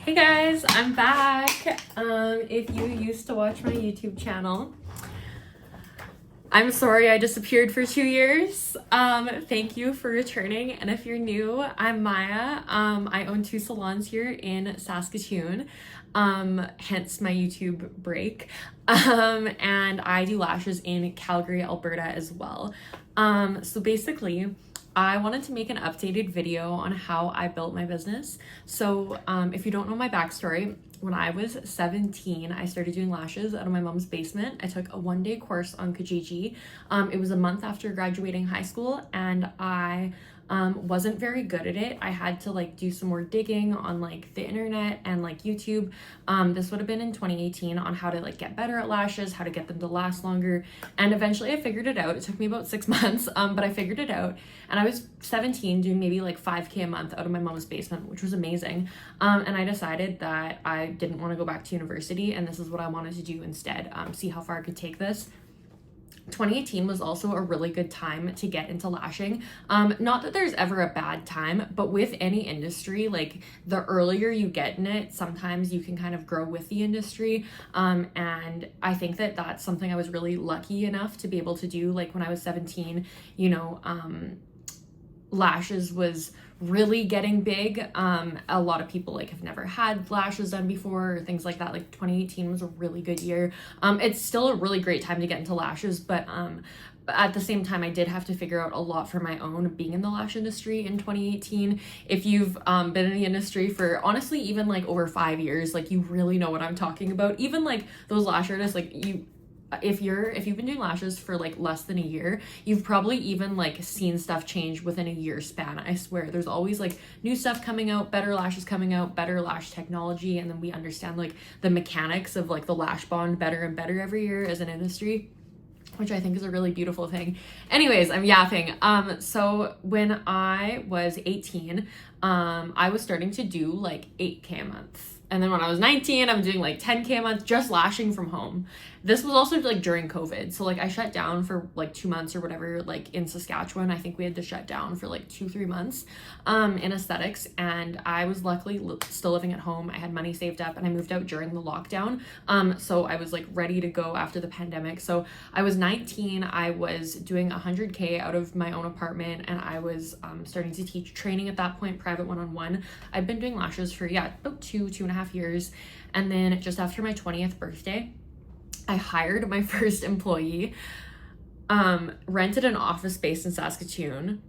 Hey guys, I'm back. If you used to watch my YouTube channel, I'm sorry I disappeared for 2 years. Thank you for returning. And if you're new, I'm Maya. I own 2 salons here in Saskatoon, hence my YouTube break. And I do lashes in Calgary, Alberta as well. So basically, I wanted to make an updated video on how I built my business. So if you don't know my backstory, when I was 17, I started doing lashes out of my mom's basement. I took a 1-day course on Kijiji. It was a month after graduating high school, and I wasn't very good at it. I had to do some more digging on the internet and YouTube. This would have been in 2018 on how to get better at lashes, how to get them to last longer. And eventually I figured it out. It took me about 6 months, but I figured it out. And I was 17 doing maybe 5K a month out of my mom's basement, which was amazing. And I decided that I didn't want to go back to university, and this is what I wanted to do instead. See how far I could take this. 2018 was also a really good time to get into lashing. Not that there's ever a bad time, but with any industry, the earlier you get in it, sometimes you can kind of grow with the industry. And I think that that's something I was really lucky enough to be able to do. When I was 17, lashes was really getting big. A lot of people have never had lashes done before or things like that. 2018 was a really good year. It's still a really great time to get into lashes, but at the same time, I did have to figure out a lot for my own being in the lash industry in 2018. If you've been in the industry for honestly even over 5 years, you really know what I'm talking about. Even those lash artists, if you've been doing lashes for less than a year, you've probably even seen stuff change within a year span. I swear there's always new stuff coming out, better lashes coming out, better lash technology, and then we understand the mechanics of the lash bond better and better every year as an industry, which I think is a really beautiful thing. Anyways, I'm yapping. So when I was 18, I was starting to do 8K a month. And then when I was 19, I'm doing 10K a month just lashing from home. This was also during COVID. So I shut down for 2 months or whatever, in Saskatchewan. I think we had to shut down for 2-3 months in aesthetics. And I was luckily still living at home. I had money saved up and I moved out during the lockdown. So I was ready to go after the pandemic. So I was 19, I was doing 100K out of my own apartment, and I was starting to teach training at that point, private one-on-one. I've been doing lashes for about 2.5 years. And then just after my 20th birthday, I hired my first employee, rented an office space in Saskatoon,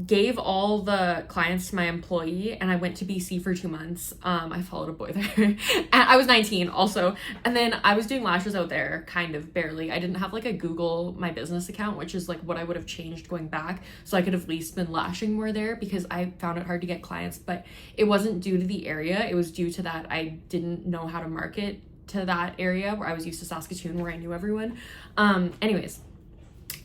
gave all the clients to my employee, and I went to BC for 2 months. I followed a boy there. And I was 19 also. And then I was doing lashes out there, kind of barely. I didn't have a Google My Business account, which is what I would have changed going back. So I could have at least been lashing more there, because I found it hard to get clients, but it wasn't due to the area. It was due to that I didn't know how to market to that area where I was used to Saskatoon, where I knew everyone. Anyways,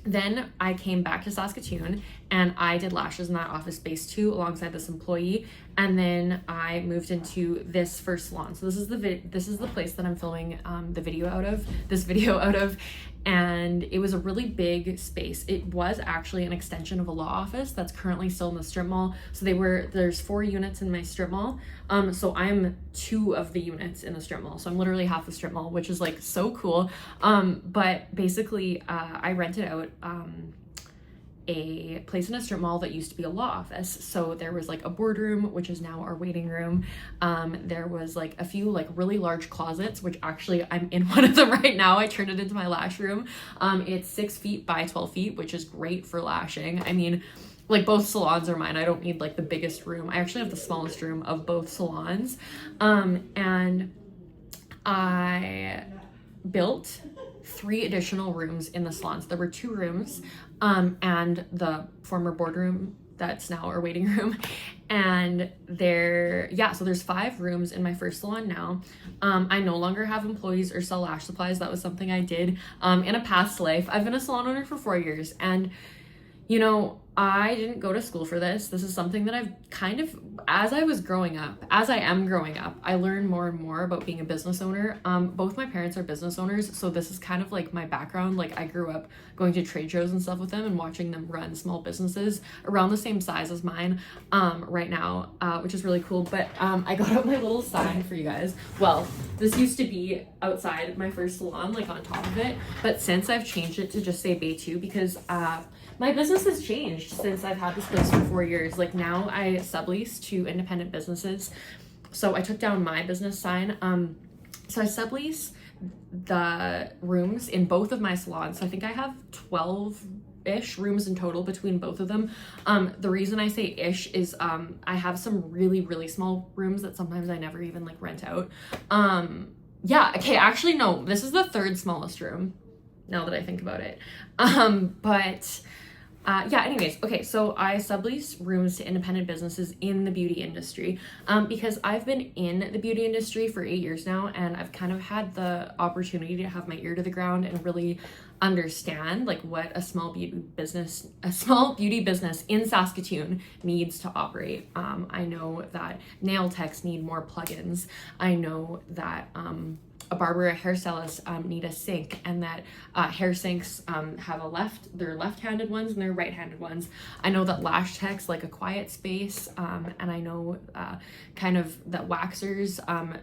then I came back to Saskatoon and I did lashes in that office space too, alongside this employee. And then I moved into this first salon. So this is the place that I'm filming this video out of. And it was a really big space. It was actually an extension of a law office that's currently still in the strip mall. So there's 4 units in my strip mall. So I'm 2 of the units in the strip mall. So I'm literally half the strip mall, which is so cool. But basically I rented out a place in a strip mall that used to be a law office. So there was a boardroom, which is now our waiting room. There was a few really large closets, which actually I'm in one of them right now. I turned it into my lash room. It's 6 feet by 12 feet, which is great for lashing. I mean, both salons are mine. I don't need the biggest room. I actually have the smallest room of both salons. And I built 3 additional rooms in the salons. There were 2 rooms, and the former boardroom that's now our waiting room. And so there's 5 rooms in my first salon now. I no longer have employees or sell lash supplies. That was something I did in a past life. I've been a salon owner for 4 years, and I didn't go to school for this. This is something that I've kind of, as I am growing up, I learned more and more about being a business owner. Both my parents are business owners, so this is kind of like my background. Like I grew up going to trade shows and stuff with them and watching them run small businesses around the same size as mine right now, which is really cool. But I got out my little sign for you guys. Well, this used to be outside my first salon, like on top of it, but since I've changed it to just say Bay 2 because my business has changed since I've had this place for 4 years. Like now I sublease to independent businesses. So I took down my business sign. So I sublease the rooms in both of my salons. So I think I have 12-ish rooms in total between both of them. The reason I say ish is I have some really, really small rooms that sometimes I never even like rent out. Yeah, okay, actually no, this is the third smallest room now that I think about it. Yeah, anyways, okay, so I sublease rooms to independent businesses in the beauty industry because I've been in the beauty industry for 8 years now, and I've kind of had the opportunity to have my ear to the ground and really understand like what a small beauty business in Saskatoon needs to operate. I know that nail techs need more plugins. I know that a barber, a hairstylist need a sink, and that hair sinks have they're left-handed ones and they're right-handed ones. I know that lash techs like a quiet space, and I know kind of that waxers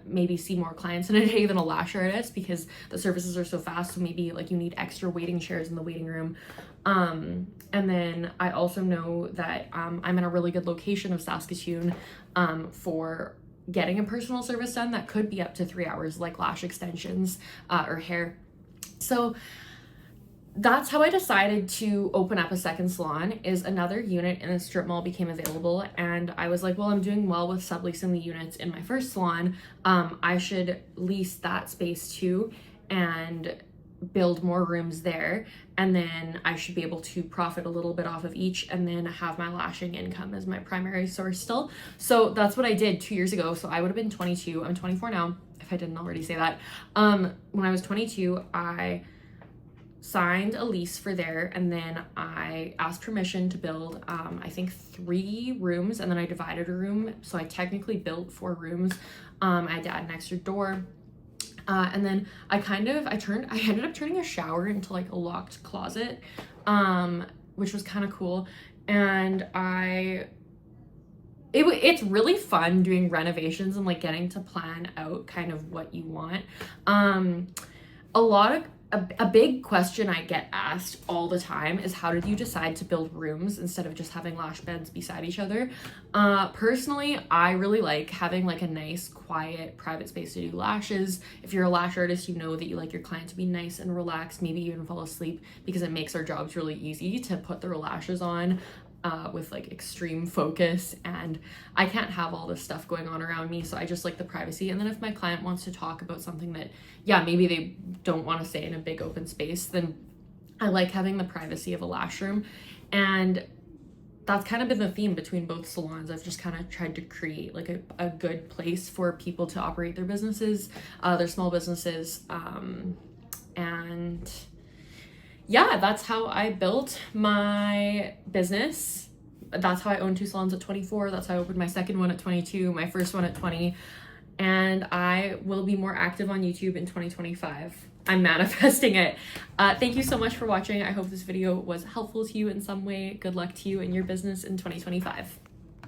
maybe see more clients in a day than a lash artist because the services are so fast, so maybe like you need extra waiting chairs in the waiting room. And then I also know that I'm in a really good location of Saskatoon for getting a personal service done that could be up to 3 hours, like lash extensions or hair. So that's how I decided to open up a second salon. Is another unit in a strip mall became available, and I was like, well, I'm doing well with subleasing the units in my first salon. I should lease that space too and build more rooms there, and then I should be able to profit a little bit off of each and then have my lashing income as my primary source still. So that's what I did 2 years ago. So I would have been 22. I'm 24 now, if I didn't already say that. When I was 22, I signed a lease for there, and then I asked permission to build I think 3 rooms, and then I divided a room, so I technically built 4 rooms. I had to add an extra door. And then I ended up turning a shower into like a locked closet, which was kind of cool. And it's really fun doing renovations and like getting to plan out kind of what you want. A big question I get asked all the time is, how did you decide to build rooms instead of just having lash beds beside each other? Personally, I really like having like a nice, quiet, private space to do lashes. If you're a lash artist, you know that you like your client to be nice and relaxed, maybe even fall asleep, because it makes our jobs really easy to put their lashes on with like extreme focus, and I can't have all this stuff going on around me, so I just like the privacy. And then if my client wants to talk about something that, yeah, maybe they don't want to say in a big open space, then I like having the privacy of a lash room. And that's kind of been the theme between both salons. I've just kind of tried to create like a good place for people to operate their businesses, their small businesses, and yeah, that's how I built my business. That's how I owned 2 salons at 24. That's how I opened my second one at 22, my first one at 20. And I will be more active on YouTube in 2025. I'm manifesting it. Thank you so much for watching. I hope this video was helpful to you in some way. Good luck to you in your business in 2025.